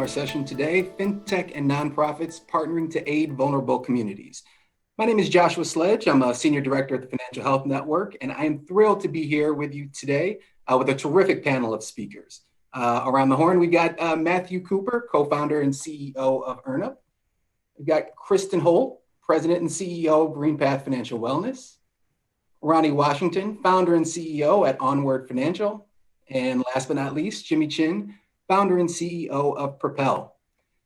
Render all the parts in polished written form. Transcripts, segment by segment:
our session today, Fintech and Nonprofits Partnering to Aid Vulnerable Communities. My name is Joshua Sledge. I'm a Senior Director at the Financial Health Network, and I am thrilled to be here with you today with a terrific panel of speakers. Around the horn, we got Matthew Cooper, co-founder and CEO of EarnUp. We've got Kristin Holt, President and CEO of GreenPath Financial Wellness. Ronnie Washington, founder and CEO at Onward Financial. And last but not least, Chen, founder and CEO of Propel.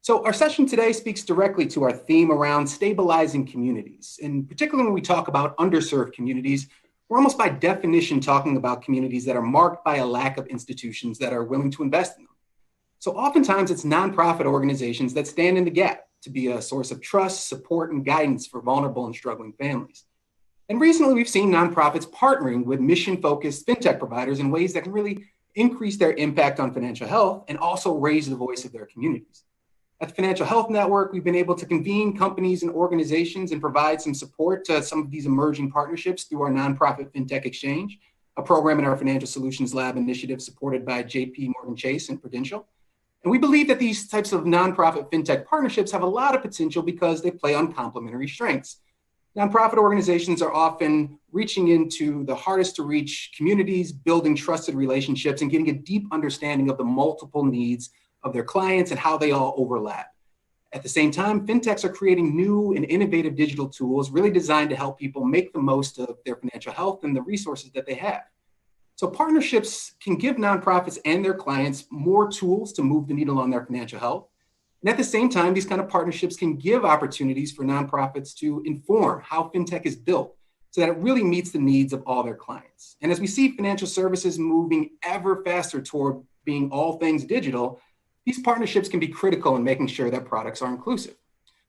So our session today speaks directly to our theme around stabilizing communities. And particularly when we talk about underserved communities, we're almost by definition talking about communities that are marked by a lack of institutions that are willing to invest in them. So oftentimes it's nonprofit organizations that stand in the gap to be a source of trust, support, and guidance for vulnerable and struggling families. And recently we've seen nonprofits partnering with mission-focused fintech providers in ways that can really increase their impact on financial health and also raise the voice of their communities. At the Financial Health Network, we've been able to convene companies and organizations and provide some support to some of these emerging partnerships through our nonprofit Fintech Exchange, a program in our Financial Solutions Lab initiative supported by JP Morgan Chase and Prudential. And we believe that these types of nonprofit Fintech partnerships have a lot of potential because they play on complementary strengths. Nonprofit organizations are often reaching into the hardest to reach communities, building trusted relationships, and getting a deep understanding of the multiple needs of their clients and how they all overlap. At the same time, fintechs are creating new and innovative digital tools really designed to help people make the most of their financial health and the resources that they have. So partnerships can give nonprofits and their clients more tools to move the needle on their financial health. And at the same time, these kind of partnerships can give opportunities for nonprofits to inform how fintech is built so that it really meets the needs of all their clients. And as we see financial services moving ever faster toward being all things digital, these partnerships can be critical in making sure that products are inclusive.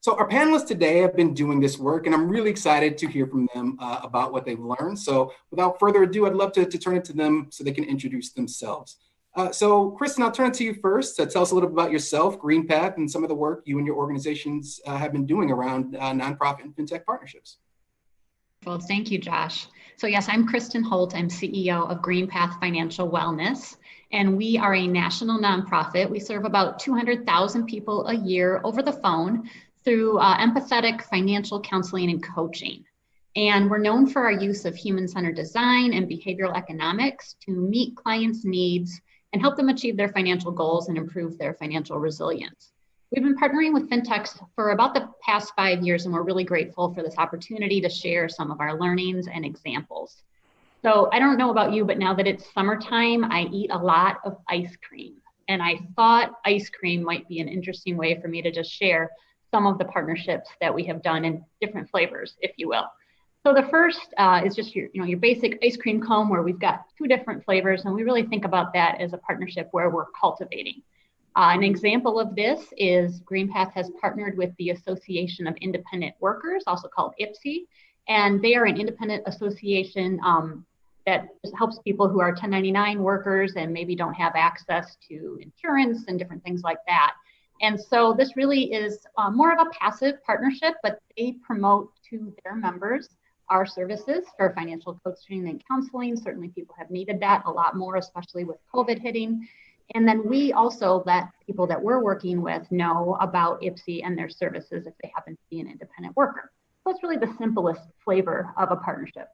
So our panelists today have been doing this work, and I'm really excited to hear from them about what they've learned. So without further ado, I'd love to turn it to them so they can introduce themselves. So Kristen, I'll turn it to you first. Tell us a little bit about yourself, GreenPath, and some of the work you and your organizations have been doing around nonprofit and fintech partnerships. Well, thank you, Josh. So yes, I'm Kristin Holt. I'm CEO of GreenPath Financial Wellness, and we are a national nonprofit. We serve about 200,000 people a year over the phone through empathetic financial counseling and coaching. And we're known for our use of human-centered design and behavioral economics to meet clients' needs and help them achieve their financial goals and improve their financial resilience. We've been partnering with Fintechs for about the past 5 years, and we're really grateful for this opportunity to share some of our learnings and examples. So I don't know about you, but now that it's summertime, I eat a lot of ice cream. And I thought ice cream might be an interesting way for me to just share some of the partnerships that we have done in different flavors, if you will. So the first is just your basic ice cream cone where we've got 2 different flavors, and we really think about that as a partnership where we're cultivating. An example of this is GreenPath has partnered with the Association of Independent Workers, also called IPSI, and they are an independent association that helps people who are 1099 workers and maybe don't have access to insurance and different things like that. And so this really is more of a passive partnership, but they promote to their members our services for financial coaching and counseling. Certainly people have needed that a lot more, especially with COVID hitting. And then we also let people that we're working with know about IPSI and their services if they happen to be an independent worker. So it's really the simplest flavor of a partnership.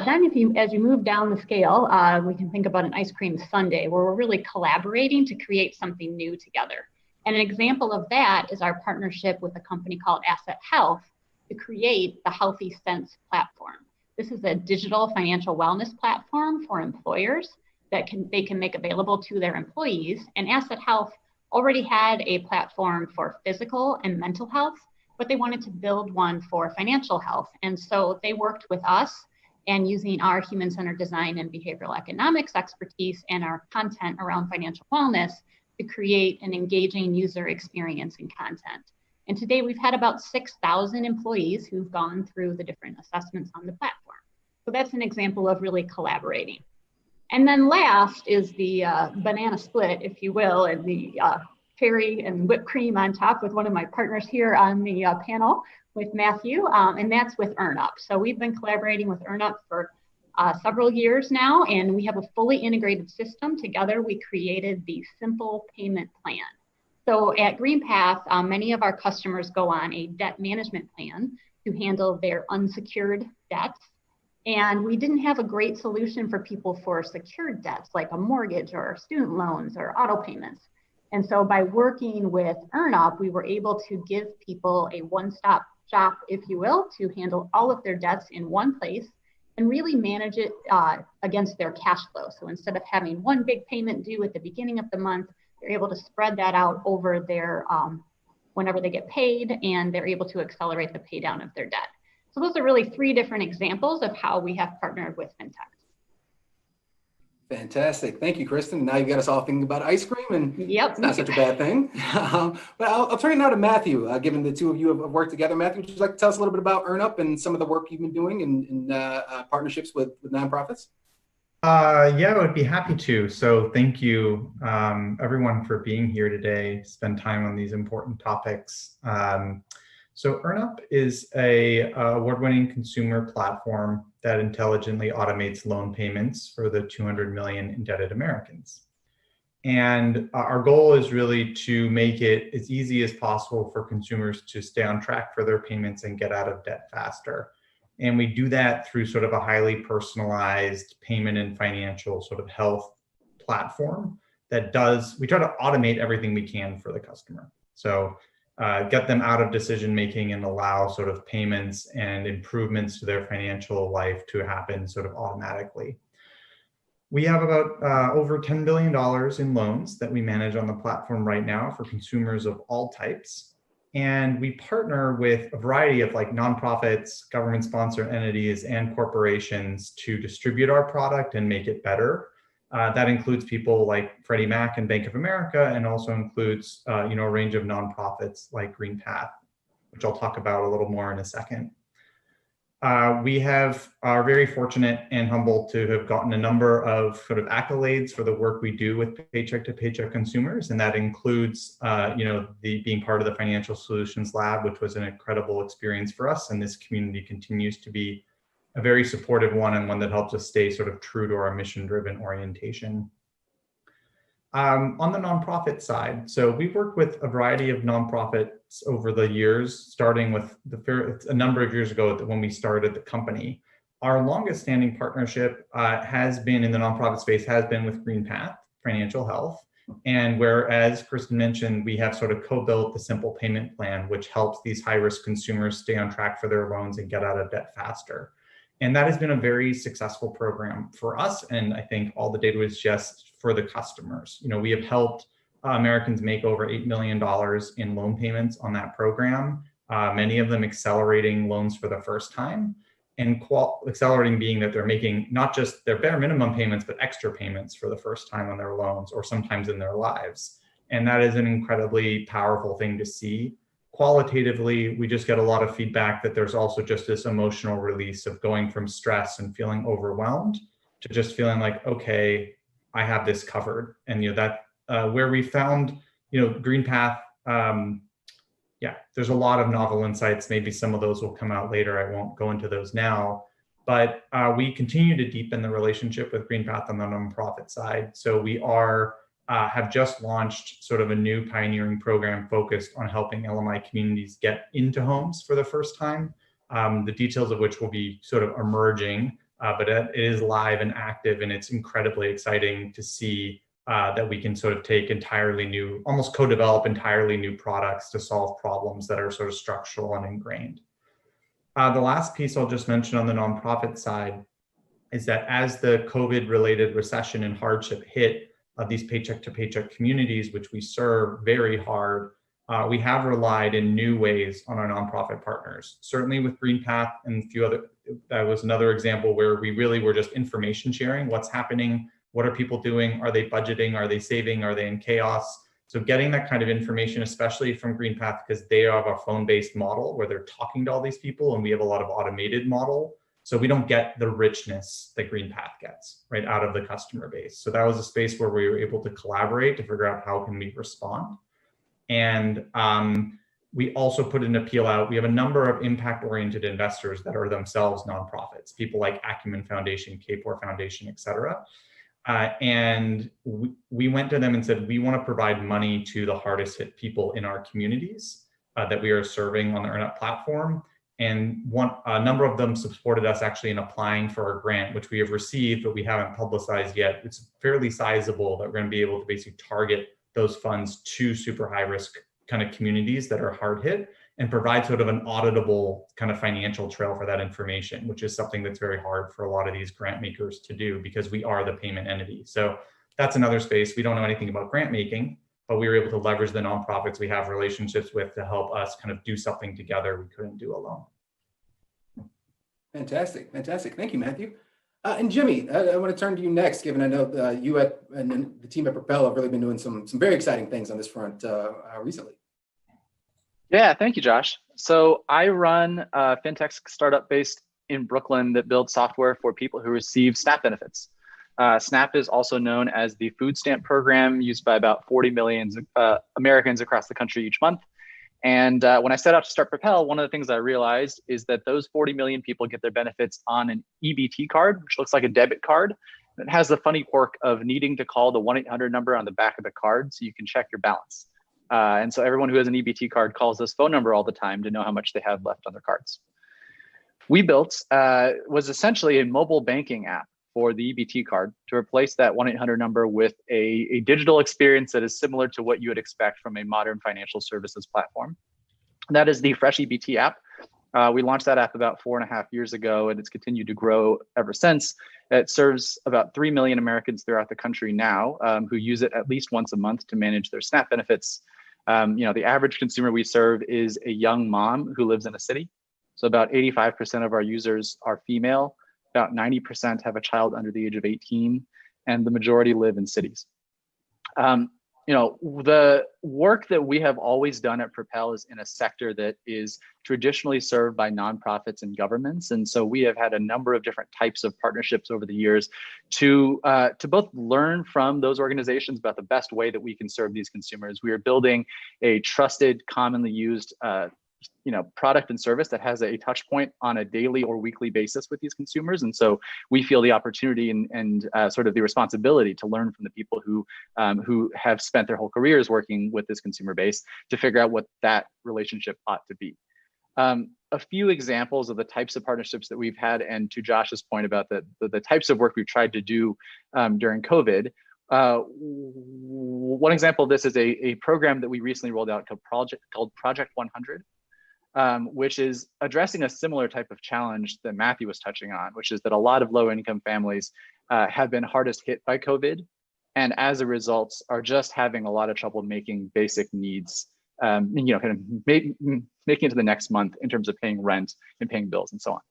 Then as you move down the scale, we can think about an ice cream sundae where we're really collaborating to create something new together. And an example of that is our partnership with a company called Asset Health to create the Healthy Sense platform. This is a digital financial wellness platform for employers that they can make available to their employees. And Asset Health already had a platform for physical and mental health, but they wanted to build one for financial health. And so they worked with us and using our human-centered design and behavioral economics expertise and our content around financial wellness to create an engaging user experience and content. And today we've had about 6,000 employees who've gone through the different assessments on the platform. So that's an example of really collaborating. And then last is the banana split, if you will, and the cherry and whipped cream on top with one of my partners here on the panel with Matthew, and that's with EarnUp. So we've been collaborating with EarnUp for several years now, and we have a fully integrated system. Together, we created the Simple Payment Plan. So at GreenPath, many of our customers go on a debt management plan to handle their unsecured debts. And we didn't have a great solution for people for secured debts like a mortgage or student loans or auto payments. And so by working with EarnUp, we were able to give people a one-stop shop, if you will, to handle all of their debts in one place and really manage it against their cash flow. So instead of having one big payment due at the beginning of the month, they're able to spread that out over their whenever they get paid, and they're able to accelerate the pay down of their debt. So those are really three different examples of how we have partnered with Fintechs. Fantastic. Thank you, Kristen. Now you've got us all thinking about ice cream, and Yep. it's not such a bad thing. But I'll turn it now to Matthew, given the two of you have worked together. Matthew, would you like to tell us a little bit about EarnUp and some of the work you've been doing in partnerships with nonprofits? Yeah, I would be happy to. So thank you, everyone, for being here today, spend time on these important topics. So EarnUp is a award-winning consumer platform that intelligently automates loan payments for the 200 million indebted Americans. And our goal is really to make it as easy as possible for consumers to stay on track for their payments and get out of debt faster. And we do that through sort of a highly personalized payment and financial sort of health platform that we try to automate everything we can for the customer. So get them out of decision-making and allow sort of payments and improvements to their financial life to happen sort of automatically. We have about over $10 billion in loans that we manage on the platform right now for consumers of all types. And we partner with a variety of like nonprofits, government-sponsored entities, and corporations to distribute our product and make it better. That includes people like Freddie Mac and Bank of America, and also includes a range of nonprofits like GreenPath, which I'll talk about a little more in a second. We are very fortunate and humbled to have gotten a number of sort of accolades for the work we do with paycheck-to-paycheck consumers, and that includes being part of the Financial Solutions Lab, which was an incredible experience for us, and this community continues to be a very supportive one, and one that helps us stay sort of true to our mission-driven orientation. On the nonprofit side, so we've worked with a variety of nonprofits over the years, starting with a number of years ago when we started the company. Our longest standing partnership has been in the nonprofit space, has been with GreenPath Financial Health. And whereas Kristen mentioned, we have sort of co-built the Simple Payment Plan, which helps these high-risk consumers stay on track for their loans and get out of debt faster. And that has been a very successful program for us. And I think all the data was just for the customers. We have helped Americans make over $8 million in loan payments on that program, many of them accelerating loans for the first time. And accelerating being that they're making not just their bare minimum payments, but extra payments for the first time on their loans or sometimes in their lives. And that is an incredibly powerful thing to see. Qualitatively, we just get a lot of feedback that there's also just this emotional release of going from stress and feeling overwhelmed to just feeling like, okay, I have this covered. And that where we found, GreenPath, there's a lot of novel insights. Maybe some of those will come out later. I won't go into those now, but we continue to deepen the relationship with GreenPath on the nonprofit side. So we have just launched sort of a new pioneering program focused on helping LMI communities get into homes for the first time, the details of which will be sort of emerging, but it is live and active, and it's incredibly exciting to see that we can sort of take entirely new, almost co-develop entirely new products to solve problems that are sort of structural and ingrained. The last piece I'll just mention on the nonprofit side is that as the COVID-related recession and hardship hit these paycheck-to-paycheck communities, which we serve very hard, we have relied in new ways on our nonprofit partners. Certainly with GreenPath and a few other, that was another example where we really were just information sharing. What's happening? What are people doing? Are they budgeting? Are they saving? Are they in chaos? So getting that kind of information, especially from GreenPath, because they have a phone-based model where they're talking to all these people, and we have a lot of automated model. So we don't get the richness that GreenPath gets right out of the customer base. So that was a space where we were able to collaborate to figure out how can we respond. And we also put an appeal out. We have a number of impact-oriented investors that are themselves nonprofits, people like Acumen Foundation, K4 Foundation, et cetera. And we went to them and said, we want to provide money to the hardest hit people in our communities that we are serving on the EarnUp platform. And a number of them supported us actually in applying for our grant, which we have received, but we haven't publicized yet. It's fairly sizable that we're going to be able to basically target those funds to super high risk kind of communities that are hard hit and provide sort of an auditable kind of financial trail for that information, which is something that's very hard for a lot of these grant makers to do because we are the payment entity. So that's another space. We don't know anything about grant making, but we were able to leverage the nonprofits we have relationships with to help us kind of do something together we couldn't do alone. Fantastic, fantastic. Thank you, Matthew. And Jimmy, I want to turn to you next, given I know you and the team at Propel have really been doing some very exciting things on this front recently. Yeah, thank you, Josh. So I run a Fintech startup based in Brooklyn that builds software for people who receive SNAP benefits. SNAP is also known as the food stamp program used by about 40 million Americans across the country each month. And when I set out to start Propel, one of the things I realized is that those 40 million people get their benefits on an EBT card, which looks like a debit card. It has the funny quirk of needing to call the 1-800 number on the back of the card so you can check your balance. And so everyone who has an EBT card calls this phone number all the time to know how much they have left on their cards. We built was essentially a mobile banking app for the EBT card to replace that 1-800 number with a digital experience that is similar to what you would expect from a modern financial services platform. That is the Fresh EBT app. We launched that app about 4.5 years ago, and it's continued to grow ever since. It serves about 3 million Americans throughout the country now who use it at least once a month to manage their SNAP benefits. The average consumer we serve is a young mom who lives in a city. So about 85% of our users are female. About 90% have a child under the age of 18, and the majority live in cities. The work that we have always done at Propel is in a sector that is traditionally served by nonprofits and governments. And so we have had a number of different types of partnerships over the years to both learn from those organizations about the best way that we can serve these consumers. We are building a trusted, commonly used product and service that has a touch point on a daily or weekly basis with these consumers. And so we feel the opportunity and sort of the responsibility to learn from the people who have spent their whole careers working with this consumer base to figure out what that relationship ought to be. A few examples of the types of partnerships that we've had, and to Josh's point about the types of work we've tried to do during COVID. One example of this is a program that we recently rolled out called Project 100. Which is addressing a similar type of challenge that Matthew was touching on, which is that a lot of low-income families have been hardest hit by COVID, and as a result are just having a lot of trouble making basic needs, making it to the next month in terms of paying rent and paying bills and so on.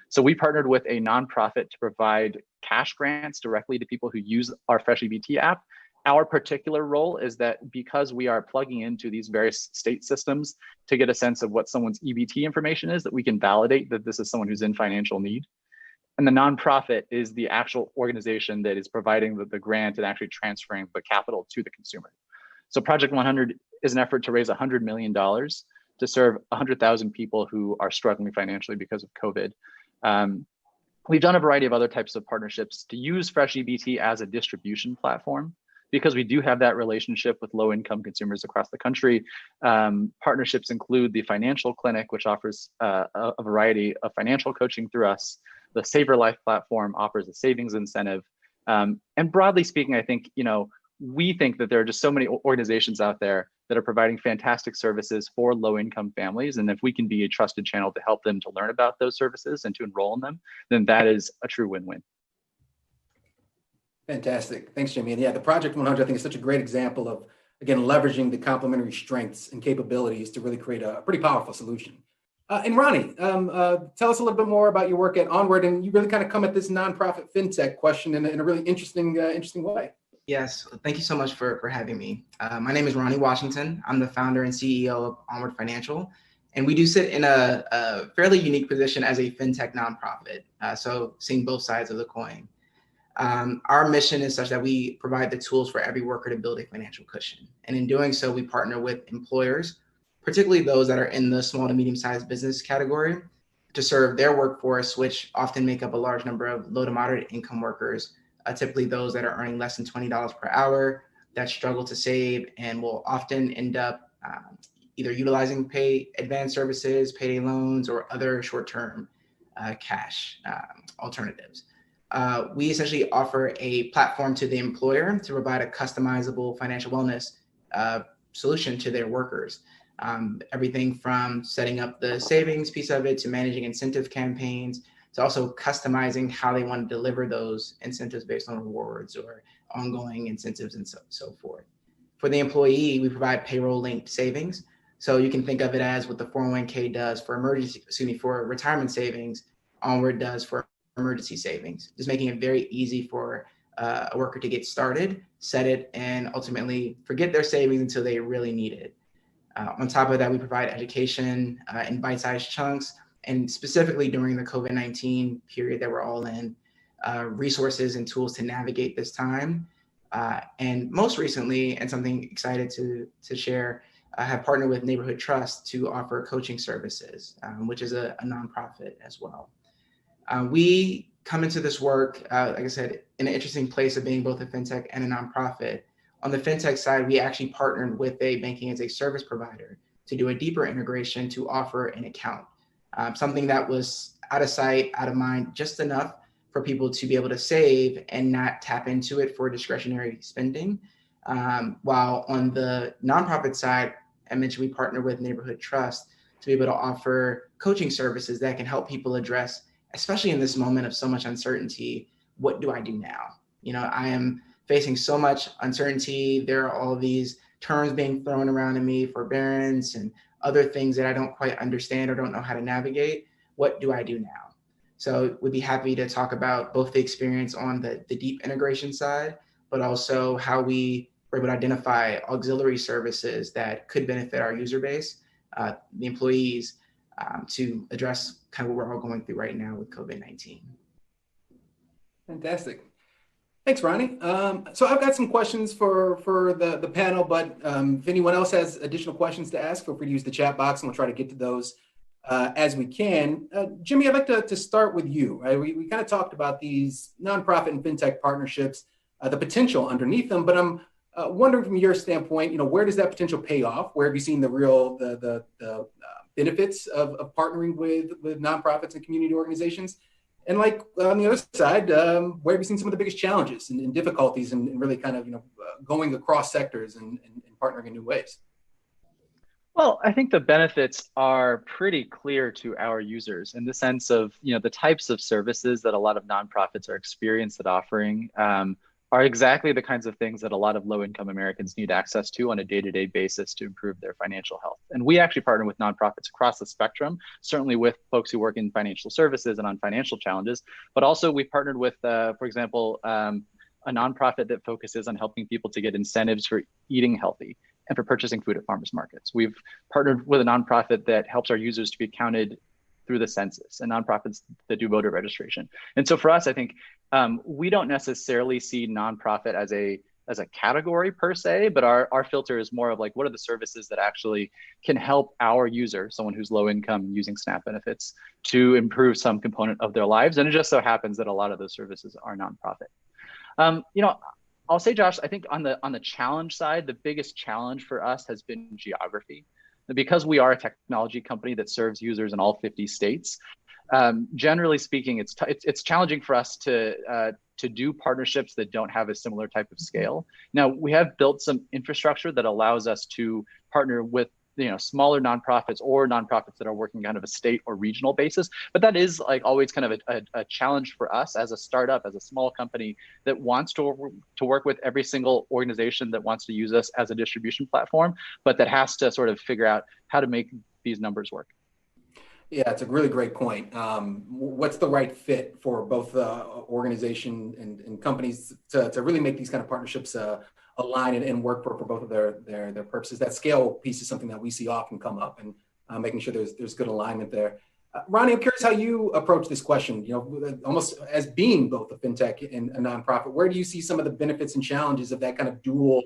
So we partnered with a nonprofit to provide cash grants directly to people who use our Fresh EBT app. Our particular role is that because we are plugging into these various state systems to get a sense of what someone's EBT information is, that we can validate that this is someone who's in financial need. And the nonprofit is the actual organization that is providing the grant and actually transferring the capital to the consumer. So Project 100 is an effort to raise $100 million to serve 100,000 people who are struggling financially because of COVID. We've done a variety of other types of partnerships to use Fresh EBT as a distribution platform. Because we do have that relationship with low-income consumers across the country. Partnerships include the Financial Clinic, which offers a variety of financial coaching through us. The Saver Life platform offers a savings incentive. And broadly speaking, I think, we think that there are just so many organizations out there that are providing fantastic services for low-income families. And if we can be a trusted channel to help them to learn about those services and to enroll in them, then that is a true win-win. Fantastic. Thanks, Jimmy. And yeah, the Project 100, I think, is such a great example of, again, leveraging the complementary strengths and capabilities to really create a pretty powerful solution. And Ronnie, tell us a little bit more about your work at Onward, and you really kind of come at this nonprofit fintech question in a really interesting way. Yes, thank you so much for having me. My name is Ronnie Washington. I'm the founder and CEO of Onward Financial, and we do sit in a fairly unique position as a fintech nonprofit, so seeing both sides of the coin. Our mission is such that we provide the tools for every worker to build a financial cushion. And in doing so, we partner with employers, particularly those that are in the small to medium-sized business category, to serve their workforce, which often make up a large number of low to moderate income workers typically those that are earning less than $20 per hour that struggle to save and will often end up either utilizing pay advance services, payday loans, or other short-term cash alternatives. We essentially offer a platform to the employer to provide a customizable financial wellness solution to their workers. Everything from setting up the savings piece of it to managing incentive campaigns to also customizing how they want to deliver those incentives based on rewards or ongoing incentives and so forth. For the employee, we provide payroll linked savings. So you can think of it as what the 401k does for for retirement savings, Onward does for emergency savings, just making it very easy for a worker to get started, set it, and ultimately forget their savings until they really need it. On top of that, we provide education in bite-sized chunks, and specifically during the COVID-19 period that we're all in, resources and tools to navigate this time. And most recently, and something excited to share, I have partnered with Neighborhood Trust to offer coaching services, which is a nonprofit as well. We come into this work, like I said, in an interesting place of being both a fintech and a nonprofit. On the fintech side, we actually partnered with a banking as a service provider to do a deeper integration to offer an account, something that was out of sight, out of mind, just enough for people to be able to save and not tap into it for discretionary spending. While on the nonprofit side, I mentioned we partner with Neighborhood Trust to be able to offer coaching services that can help people address, especially in this moment of so much uncertainty, what do I do now? You know, I am facing so much uncertainty. There are all these terms being thrown around at me, forbearance and other things that I don't quite understand or don't know how to navigate. What do I do now? So we'd be happy to talk about both the experience on the deep integration side, but also how we were able to identify auxiliary services that could benefit our user base, the employees, to address kind of what we're all going through right now with COVID-19. Fantastic. Thanks, Ronnie. So I've got some questions for the panel, but if anyone else has additional questions to ask, feel free to use the chat box and we'll try to get to those as we can. Jimmy, I'd like to start with you. Right? We kind of talked about these nonprofit and fintech partnerships, the potential underneath them, but I'm wondering from your standpoint, you know, where does that potential pay off? Where have you seen the real the benefits of partnering with nonprofits and community organizations? And like on the other side, where have you seen some of the biggest challenges and difficulties and really kind of, you know, going across sectors and partnering in new ways? Well, I think the benefits are pretty clear to our users in the sense of, you know, the types of services that a lot of nonprofits are experienced at offering are exactly the kinds of things that a lot of low-income Americans need access to on a day-to-day basis to improve their financial health. And we actually partner with nonprofits across the spectrum, certainly with folks who work in financial services and on financial challenges, but also we partnered with, for example, a nonprofit that focuses on helping people to get incentives for eating healthy and for purchasing food at farmers markets. We've partnered with a nonprofit that helps our users to be counted through the census and nonprofits that do voter registration. And so for us, I think we don't necessarily see nonprofit as a category per se, but our filter is more of like, what are the services that actually can help our user, someone who's low income using SNAP benefits, to improve some component of their lives. And it just so happens that a lot of those services are nonprofit. You know, I'll say, Josh, I think on the challenge side, the biggest challenge for us has been geography. Because we are a technology company that serves users in all 50 states, generally speaking, it's challenging for us to do partnerships that don't have a similar type of scale. Now, we have built some infrastructure that allows us to partner with, you know, smaller nonprofits or nonprofits that are working kind of a state or regional basis. But that is like always kind of a challenge for us as a startup, as a small company that wants to work with every single organization that wants to use us as a distribution platform, but that has to sort of figure out how to make these numbers work. Yeah, it's a really great point. What's the right fit for both organization and companies to really make these kind of partnerships align and work for both of their purposes? That scale piece is something that we see often come up, and making sure there's good alignment there. Ronnie, I'm curious how you approach this question. You know, almost as being both a fintech and a nonprofit, where do you see some of the benefits and challenges of that kind of dual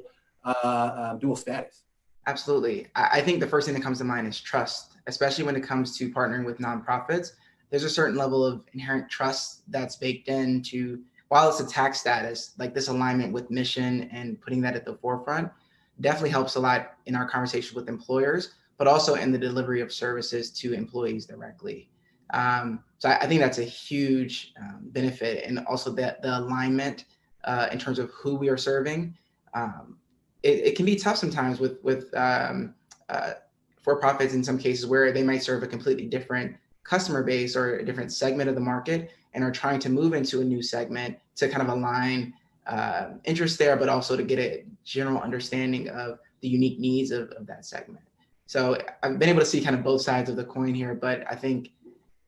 status? Absolutely. I think the first thing that comes to mind is trust, especially when it comes to partnering with nonprofits. There's a certain level of inherent trust that's baked into while it's a tax status, like this alignment with mission and putting that at the forefront definitely helps a lot in our conversation with employers, but also in the delivery of services to employees directly. So I think that's a huge benefit, and also that the alignment in terms of who we are serving. It can be tough sometimes with for-profits in some cases where they might serve a completely different customer base or a different segment of the market and are trying to move into a new segment to kind of align interest there, but also to get a general understanding of the unique needs of that segment. So I've been able to see kind of both sides of the coin here, but I think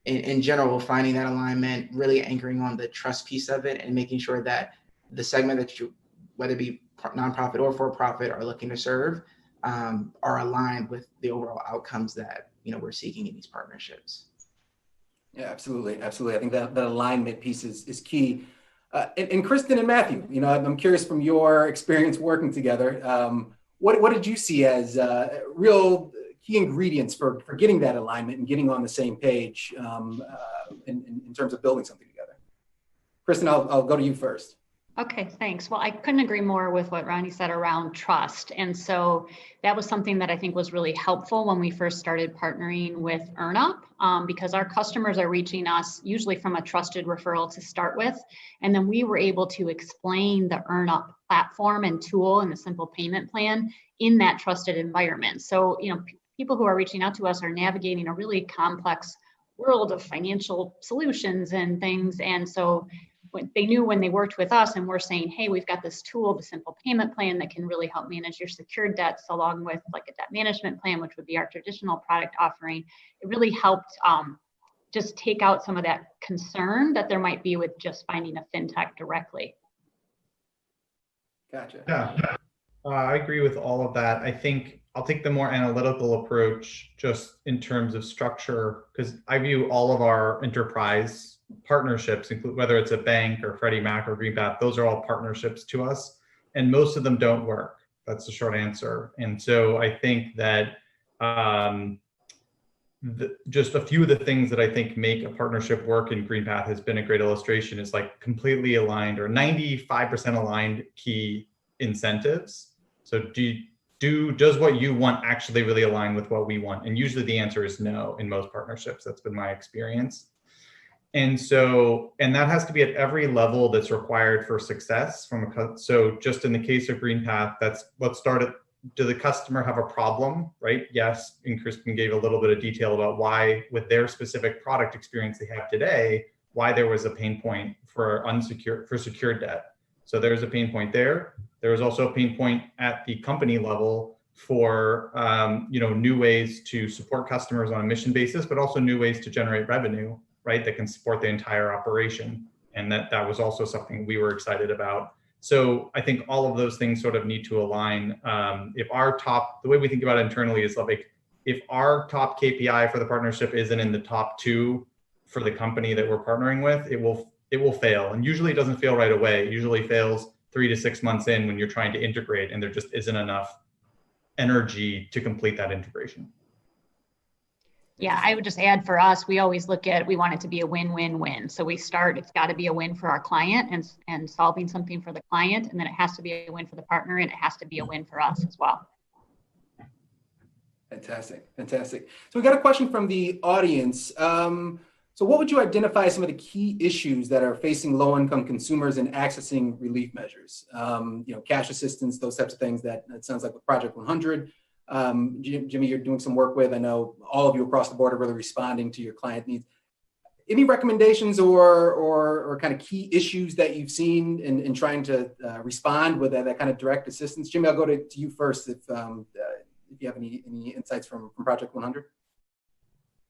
in general, finding that alignment, really anchoring on the trust piece of it and making sure that the segment that you, whether it be nonprofit or for-profit, are looking to serve are aligned with the overall outcomes that we're seeking in these partnerships. Yeah, absolutely. Absolutely. I think that alignment piece is key. And Kristen and Matthew, I'm curious from your experience working together, what did you see as real key ingredients for getting that alignment and getting on the same page in terms of building something together? Kristen, I'll go to you first. Okay, thanks. Well, I couldn't agree more with what Ronnie said around trust. And so that was something that I think was really helpful when we first started partnering with EarnUp, because our customers are reaching us usually from a trusted referral to start with. And then we were able to explain the EarnUp platform and tool and the simple payment plan in that trusted environment. So, people who are reaching out to us are navigating a really complex world of financial solutions and things. And so they knew when they worked with us and we're saying, hey, we've got this tool, the simple payment plan that can really help manage your secured debts along with like a debt management plan, which would be our traditional product offering. It really helped just take out some of that concern that there might be with just finding a fintech directly. Gotcha. Yeah, I agree with all of that. I think I'll take the more analytical approach just in terms of structure, because I view all of our enterprise partnerships, include whether it's a bank or Freddie Mac or GreenPath, those are all partnerships to us, and most of them don't work. That's the short answer. And so I think that just a few of the things that I think make a partnership work in GreenPath has been a great illustration is like completely aligned or 95% aligned key incentives. So does what you want actually really align with what we want? And usually the answer is no in most partnerships. That's been my experience. And that has to be at every level that's required for success. So just in the case of GreenPath, let's start at, do the customer have a problem, right? Yes, and Kristen gave a little bit of detail about why, with their specific product experience they have today, why there was a pain point for secured debt. So there's a pain point there. There was also a pain point at the company level for new ways to support customers on a mission basis, but also new ways to generate revenue, right, that can support the entire operation. And that was also something we were excited about. So I think all of those things sort of need to align. The way we think about it internally is like, if our top KPI for the partnership isn't in the top 2 for the company that we're partnering with, it will fail. And usually it doesn't fail right away. It usually fails 3 to 6 months in when you're trying to integrate and there just isn't enough energy to complete that integration. Yeah, I would just add for us, we always we want it to be a win-win-win. So it's got to be a win for our client and solving something for the client, and then it has to be a win for the partner, and it has to be a win for us as well. Fantastic. So we got a question from the audience. So what would you identify as some of the key issues that are facing low-income consumers in accessing relief measures? Cash assistance, those types of things that sounds like with Project 100. Jimmy, you're doing some work with. I know all of you across the board are really responding to your client needs. Any recommendations or kind of key issues that you've seen in trying to respond with that kind of direct assistance? Jimmy, I'll go to you first if you have any insights from Project 100.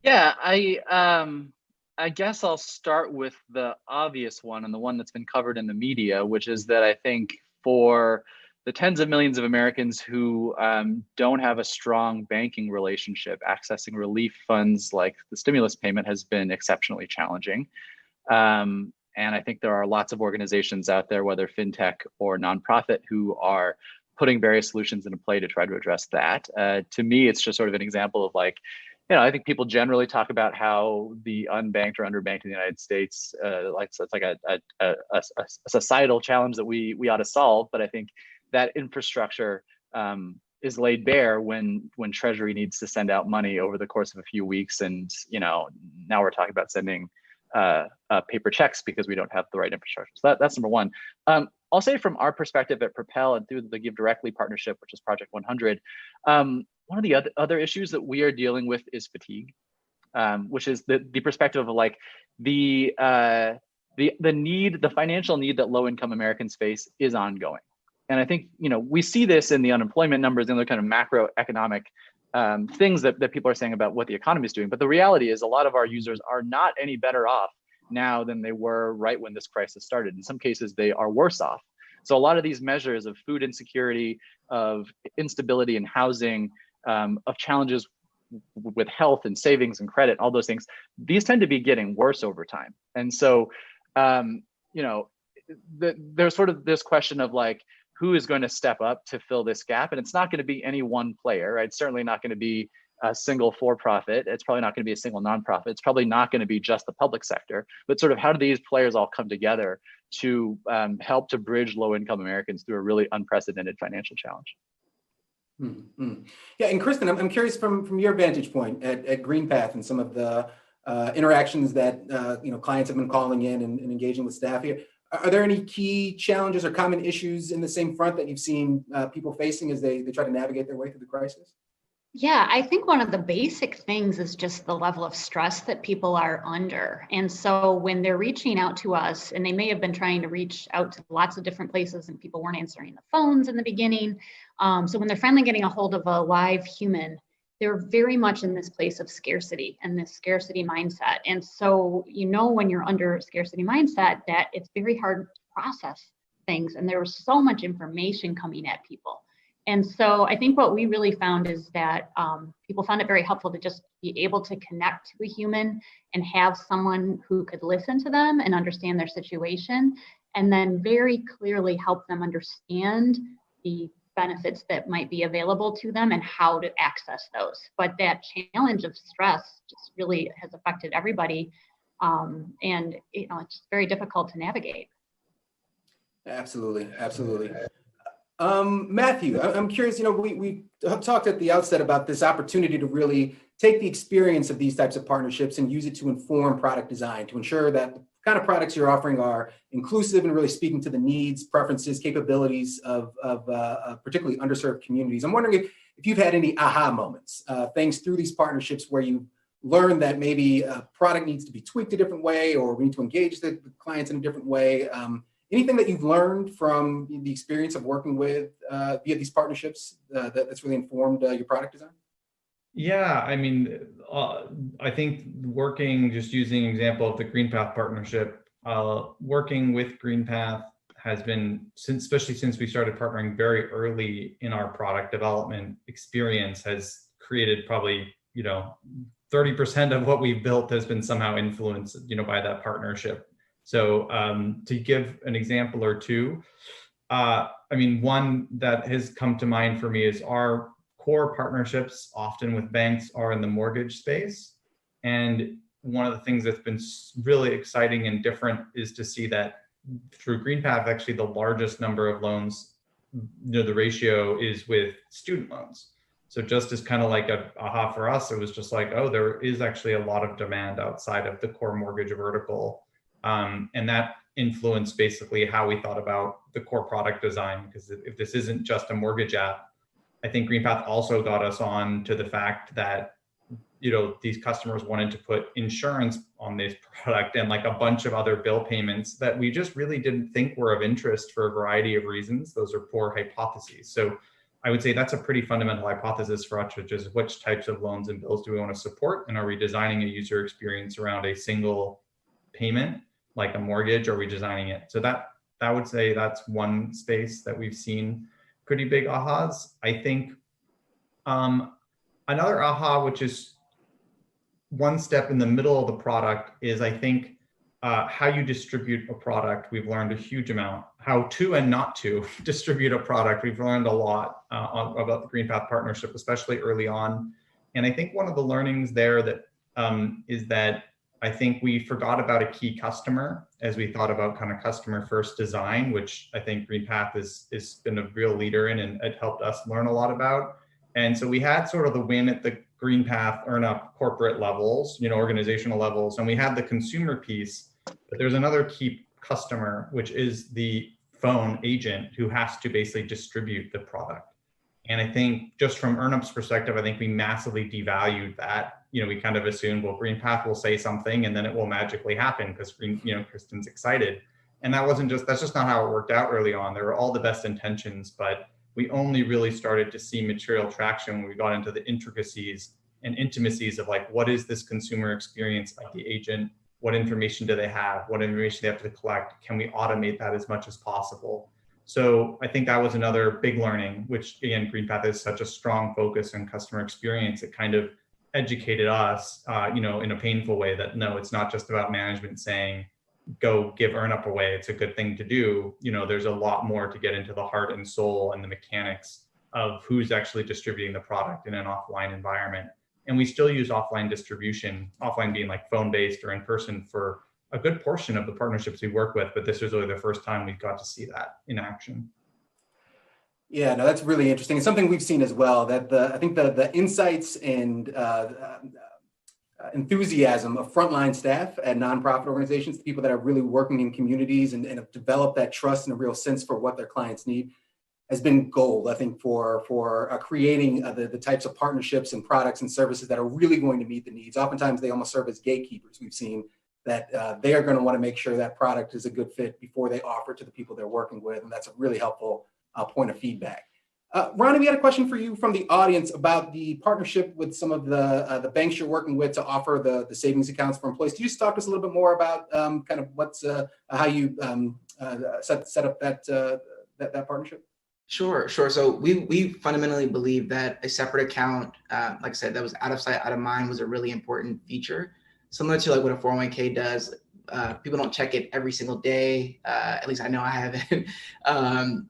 Yeah, I guess I'll start with the obvious one and the one that's been covered in the media, which is that I think for the tens of millions of Americans who don't have a strong banking relationship, accessing relief funds like the stimulus payment has been exceptionally challenging. And I think there are lots of organizations out there, whether fintech or nonprofit, who are putting various solutions into play to try to address that. To me, it's just sort of an example of like, I think people generally talk about how the unbanked or underbanked in the United States, it's like a societal challenge that we ought to solve. But I think that infrastructure is laid bare when Treasury needs to send out money over the course of a few weeks, and now we're talking about sending paper checks because we don't have the right infrastructure. So that's number one. I'll say from our perspective at Propel and through the Give Directly partnership, which is Project 100, one of the other issues that we are dealing with is fatigue, which is the perspective of like the need, the financial need that low-income Americans face is ongoing. And I think, we see this in the unemployment numbers and the kind of macroeconomic things that people are saying about what the economy is doing. But the reality is a lot of our users are not any better off now than they were right when this crisis started. In some cases, they are worse off. So a lot of these measures of food insecurity, of instability in housing, of challenges with health and savings and credit, all those things, these tend to be getting worse over time. And so, there's sort of this question of like, who is going to step up to fill this gap? And it's not going to be any one player, right? It's certainly not going to be a single for-profit. It's probably not going to be a single nonprofit. It's probably not going to be just the public sector, but sort of how do these players all come together to help to bridge low-income Americans through a really unprecedented financial challenge? Mm-hmm. Yeah, and Kristen, I'm curious from your vantage point at GreenPath and some of the interactions that clients have been calling in and engaging with staff here. Are there any key challenges or common issues in the same front that you've seen people facing as they try to navigate their way through the crisis? Yeah, I think one of the basic things is just the level of stress that people are under. And so when they're reaching out to us, and they may have been trying to reach out to lots of different places and people weren't answering the phones in the beginning. So when they're finally getting a hold of a live human, they're very much in this place of scarcity and this scarcity mindset. And so, when you're under a scarcity mindset, that it's very hard to process things. And there was so much information coming at people. And so I think what we really found is that people found it very helpful to just be able to connect to a human and have someone who could listen to them and understand their situation, and then very clearly help them understand the benefits that might be available to them and how to access those. But that challenge of stress just really has affected everybody. And it's just very difficult to navigate. Absolutely. Matthew, I'm curious, we talked at the outset about this opportunity to really take the experience of these types of partnerships and use it to inform product design, to ensure that the kind of products you're offering are inclusive and really speaking to the needs, preferences, capabilities of particularly underserved communities. I'm wondering if you've had any aha moments, things through these partnerships where you learned that maybe a product needs to be tweaked a different way, or we need to engage the clients in a different way. Anything that you've learned from the experience of working with via these partnerships that's really informed your product design? Yeah, I mean, I think just using an example of the GreenPath partnership, working with GreenPath has been, especially since we started partnering very early in our product development experience, has created probably, 30% of what we've built has been somehow influenced, by that partnership. So to give an example or two, one that has come to mind for me is our core partnerships often with banks are in the mortgage space. And one of the things that's been really exciting and different is to see that through GreenPath, actually the largest number of loans, the ratio is with student loans. So just as kind of like a aha for us, it was just like, oh, there is actually a lot of demand outside of the core mortgage vertical. And that influenced basically how we thought about the core product design, because if this isn't just a mortgage app, I think GreenPath also got us on to the fact that, these customers wanted to put insurance on this product and like a bunch of other bill payments that we just really didn't think were of interest for a variety of reasons. Those are poor hypotheses. So I would say that's a pretty fundamental hypothesis for us, which is which types of loans and bills do we want to support? And are we designing a user experience around a single payment, like a mortgage, or are we designing it? So that would say that's one space that we've seen pretty big ahas. I think another aha, which is one step in the middle of the product, is I think how you distribute a product. We've learned a huge amount. How to and not to distribute a product. We've learned a lot about the GreenPath partnership, especially early on. And I think one of the learnings there that is that I think we forgot about a key customer as we thought about kind of customer first design, which I think GreenPath is been a real leader in, and it helped us learn a lot about. And so we had sort of the win at the GreenPath, EarnUp corporate levels, organizational levels, and we had the consumer piece, but there's another key customer, which is the phone agent who has to basically distribute the product. And I think just from EarnUp's perspective, I think we massively devalued that. We kind of assumed, well, GreenPath will say something and then it will magically happen because Kristen's excited. And that's just not how it worked out early on. There were all the best intentions, but we only really started to see material traction when we got into the intricacies and intimacies of like, what is this consumer experience of the agent? What information do they have? What information do they have to collect? Can we automate that as much as possible? So I think that was another big learning, which again, GreenPath is such a strong focus on customer experience. It kind of educated us, in a painful way that no, it's not just about management saying, go give EarnUp away. It's a good thing to do. There's a lot more to get into the heart and soul and the mechanics of who's actually distributing the product in an offline environment. And we still use offline distribution, offline being like phone-based or in person for a good portion of the partnerships we work with, but this was really the first time we got to see that in action. Yeah, no, that's really interesting. It's something we've seen as well, that I think the insights and enthusiasm of frontline staff at nonprofit organizations, the people that are really working in communities and have developed that trust and a real sense for what their clients need, has been gold, I think, for creating the types of partnerships and products and services that are really going to meet the needs. Oftentimes, they almost serve as gatekeepers. We've seen that they are going to want to make sure that product is a good fit before they offer it to the people they're working with. And that's a really helpful point of feedback. Ronnie, we had a question for you from the audience about the partnership with some of the banks you're working with to offer the savings accounts for employees. Could you just talk to us a little bit more about kind of how you set up that partnership? Sure. So we fundamentally believe that a separate account, like I said, that was out of sight, out of mind, was a really important feature. Similar to like what a 401k does. People don't check it every single day. At least I know I haven't.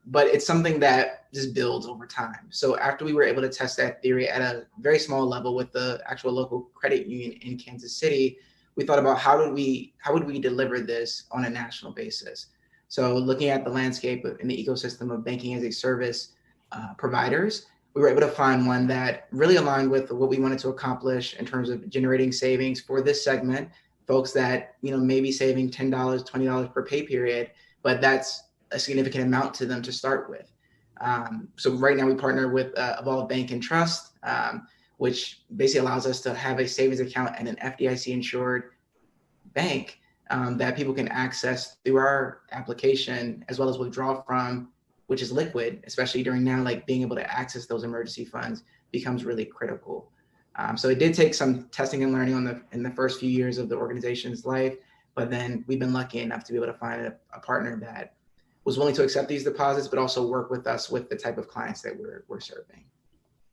But it's something that just builds over time. So after we were able to test that theory at a very small level with the actual local credit union in Kansas City, we thought about how would we deliver this on a national basis. So looking at the landscape in the ecosystem of banking as a service providers, we were able to find one that really aligned with what we wanted to accomplish in terms of generating savings for this segment, folks that may be saving $10, $20 per pay period, but that's a significant amount to them to start with. So right now we partner with Evolve Bank and Trust, which basically allows us to have a savings account and an FDIC insured bank that people can access through our application, as well as withdraw from, which is liquid, especially during now, like being able to access those emergency funds becomes really critical. So it did take some testing and learning in the first few years of the organization's life, but then we've been lucky enough to be able to find a partner that was willing to accept these deposits, but also work with us with the type of clients that we're serving.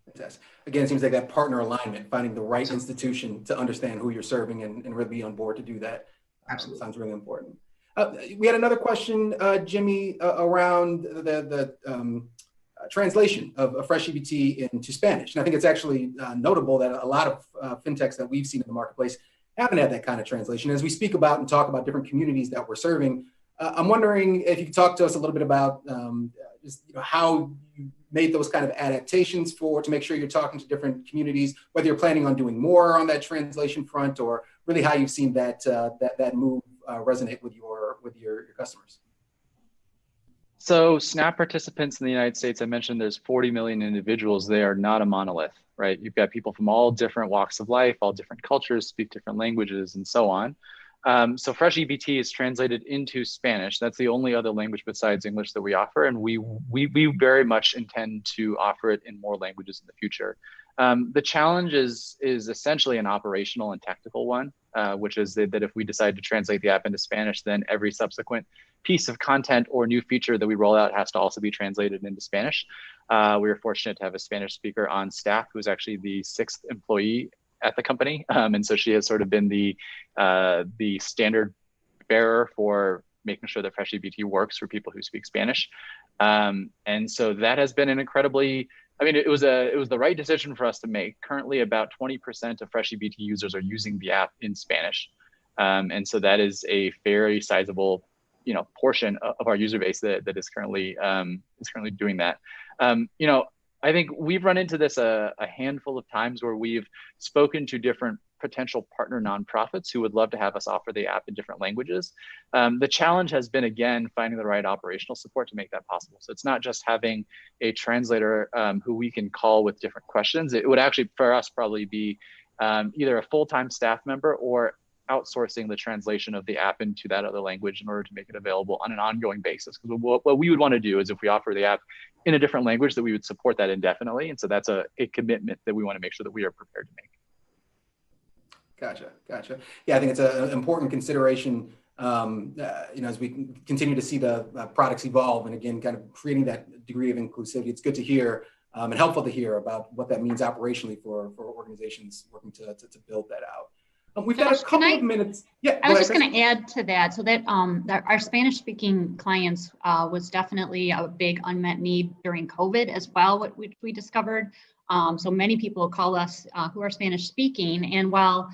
Fantastic. Again, it seems like that partner alignment, finding the right institution to understand who you're serving and really be on board to do that. Absolutely. Sounds really important. We had another question, Jimmy, around the translation of FreshEBT into Spanish. And I think it's actually notable that a lot of fintechs that we've seen in the marketplace haven't had that kind of translation. As we speak about and talk about different communities that we're serving, I'm wondering if you could talk to us a little bit about just how you made those kind of adaptations to make sure you're talking to different communities, whether you're planning on doing more on that translation front, or really how you've seen that move resonate with your customers. So SNAP participants in the United States, I mentioned there's 40 million individuals. They are not a monolith, right? You've got people from all different walks of life, all different cultures, speak different languages, and so on. So FreshEBT is translated into Spanish. That's the only other language besides English that we offer, and we very much intend to offer it in more languages in the future. The challenge is essentially an operational and technical one, which is that if we decide to translate the app into Spanish, then every subsequent piece of content or new feature that we roll out has to also be translated into Spanish. We are fortunate to have a Spanish speaker on staff who is actually the 6th employee at the company. And so she has sort of been the standard bearer for making sure that FreshEBT works for people who speak Spanish. And so that has been an incredibly I mean, it was the right decision for us to make. Currently, about 20% of Fresh EBT users are using the app in Spanish, and so that is a very sizable, portion of our user base that is currently doing that. I think we've run into this a handful of times where we've spoken to different potential partner nonprofits who would love to have us offer the app in different languages. The challenge has been, again, finding the right operational support to make that possible. So it's not just having a translator who we can call with different questions. It would actually, for us, probably be either a full-time staff member or outsourcing the translation of the app into that other language in order to make it available on an ongoing basis. Because what we would want to do is if we offer the app in a different language, that we would support that indefinitely. And so that's a commitment that we want to make sure that we are prepared to make. Gotcha. Yeah, I think it's an important consideration, as we continue to see the products evolve, and again, kind of creating that degree of inclusivity. It's good to hear and helpful to hear about what that means operationally for organizations working to build that out. We've got a couple of minutes. Yeah, I was just going to add to that, so that our Spanish-speaking clients was definitely a big unmet need during COVID as well, which we discovered. So many people call us who are Spanish-speaking, and while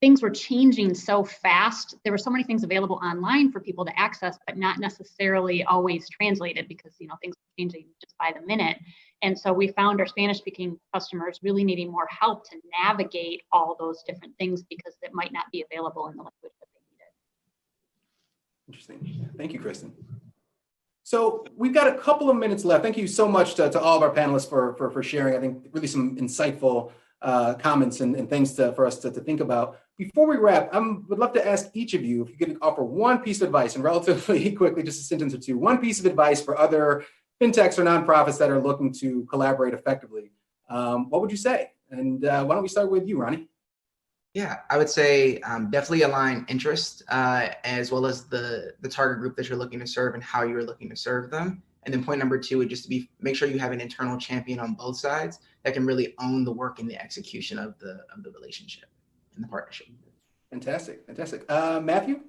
things were changing so fast, there were so many things available online for people to access, but not necessarily always translated because things were changing just by the minute. And so we found our Spanish-speaking customers really needing more help to navigate all those different things because it might not be available in the language that they needed. Interesting. Thank you, Kristen. So we've got a couple of minutes left. Thank you so much to all of our panelists for sharing. I think really some insightful comments and things for us to think about. Before we wrap, I would love to ask each of you if you could offer one piece of advice, and relatively quickly, just a sentence or two, one piece of advice for other fintechs or nonprofits that are looking to collaborate effectively. What would you say? And why don't we start with you, Ronnie? Yeah, I would say definitely align interest as well as the target group that you're looking to serve and how you're looking to serve them. And then point number two would just be make sure you have an internal champion on both sides that can really own the work and the execution of the relationship and the partnership. Fantastic. Matthew?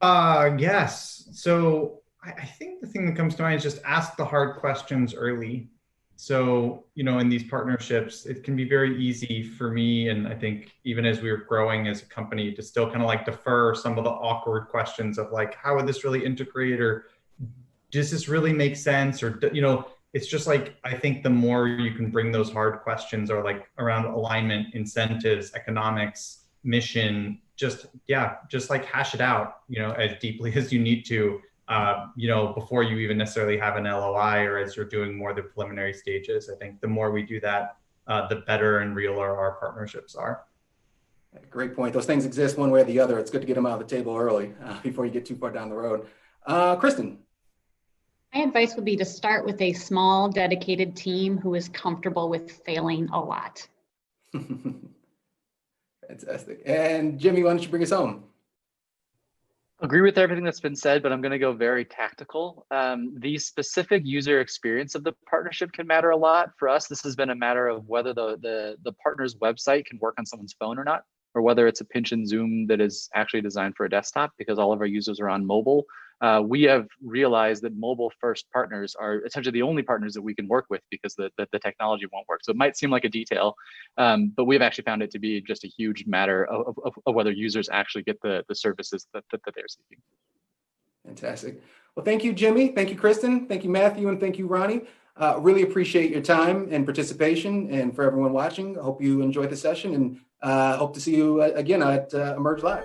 Yes. So I think the thing that comes to mind is just ask the hard questions early. So, in these partnerships, it can be very easy for me, and I think even as we were growing as a company, to still kind of defer some of the awkward questions of how would this really integrate, or does this really make sense? Or, it's just I think the more you can bring those hard questions or around alignment, incentives, economics, mission, just hash it out, as deeply as you need to. Before you even necessarily have an LOI or as you're doing more of the preliminary stages. I think the more we do that, the better and realer our partnerships are. Great point. Those things exist one way or the other. It's good to get them out of the table early before you get too far down the road. Kristen? My advice would be to start with a small, dedicated team who is comfortable with failing a lot. Fantastic. And Jimmy, why don't you bring us home? Agree with everything that's been said, but I'm going to go very tactical. The specific user experience of the partnership can matter a lot. For us, this has been a matter of whether the partner's website can work on someone's phone or not, or whether it's a pinch and zoom that is actually designed for a desktop, because all of our users are on mobile. We have realized that mobile first partners are essentially the only partners that we can work with because the technology won't work. So it might seem like a detail, but we've actually found it to be just a huge matter of whether users actually get the services that they're seeking. Fantastic. Well, thank you, Jimmy. Thank you, Kristen. Thank you, Matthew. And thank you, Ronnie. Really appreciate your time and participation. And for everyone watching, I hope you enjoyed the session, and hope to see you again at Emerge Live.